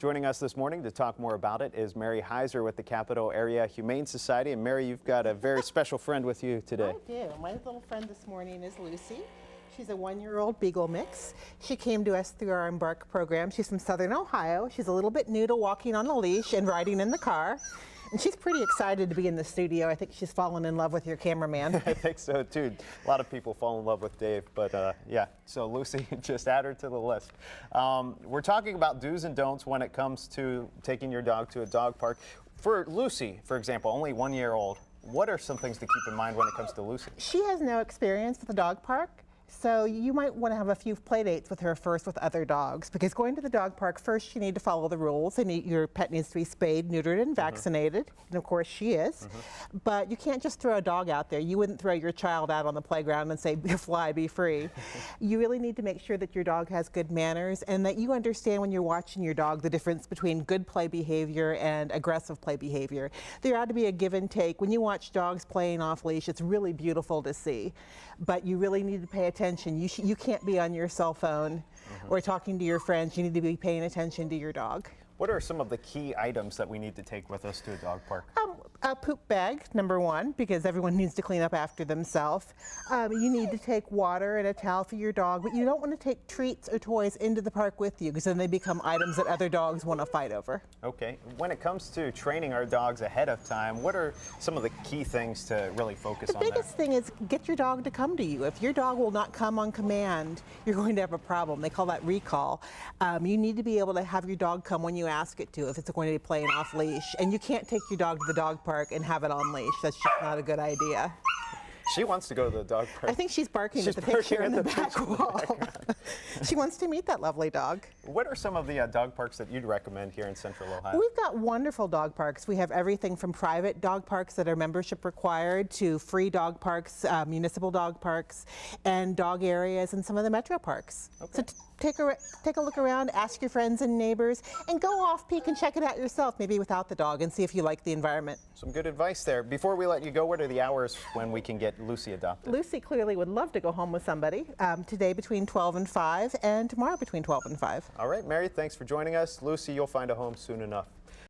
Joining us this morning to talk more about it is Mary Heiser with the Capital Area Humane Society. And Mary, you've got a very special friend with you today. I do. My little friend this morning is Lucy. She's a one-year-old Beagle mix. She came to us through our Embark program. She's from Southern Ohio. She's a little bit new to walking on a leash and riding in the car. And she's pretty excited to be in the studio. I think she's fallen in love with your cameraman. I think so too. A lot of people fall in love with Dave, but yeah, so Lucy, just add her to the list. We're talking about do's and don'ts when it comes to taking your dog to a dog park. For Lucy, for example, only 1 year old, what are some things to keep in mind when it comes to Lucy? She has no experience at the dog park. So you might want to have a few play dates with her first with other dogs, because going to the dog park, first you need to follow the rules, and your pet needs to be spayed, neutered, and vaccinated. And of course she is. But you can't just throw a dog out there. You wouldn't throw your child out on the playground and say, fly, be free. You really need to make sure that your dog has good manners and that you understand when you're watching your dog the difference between good play behavior and aggressive play behavior. There ought to be a give and take. When you watch dogs playing off leash, it's really beautiful to see. But you really need to pay attention. You can't be on your cell phone or talking to your friends. You need to be paying attention to your dog. What are some of the key items that we need to take with us to a dog park? A poop bag, number one, because everyone needs to clean up after themselves. You need to take water and a towel for your dog, but you don't want to take treats or toys into the park with you, because then they become items that other dogs want to fight over. Okay. When it comes to training our dogs ahead of time, what are some of the key things to really focus on? The biggest thing is get your dog to come to you. If your dog will not come on command, you're going to have a problem. They call that recall. You need to be able to have your dog come when you ask it to, if it's going to be playing off leash. And you can't take your dog to the dog park and have it on leash. That's just not a good idea. She wants to go to the dog park. I think she's barking at the picture in the back wall. She wants to meet that lovely dog. What are some of the dog parks that you'd recommend here in Central Ohio? We've got wonderful dog parks. We have everything from private dog parks that are membership required to free dog parks, municipal dog parks, and dog areas in some of the metro parks. Okay. So take a look around, ask your friends and neighbors, and go off peek and check it out yourself, maybe without the dog, and see if you like the environment. Some good advice there. Before we let you go, what are the hours when we can get Lucy adopted? Lucy clearly would love to go home with somebody. Today between 12 and 5, and tomorrow between 12 and 5. All right, Mary, thanks for joining us. Lucy, you'll find a home soon enough.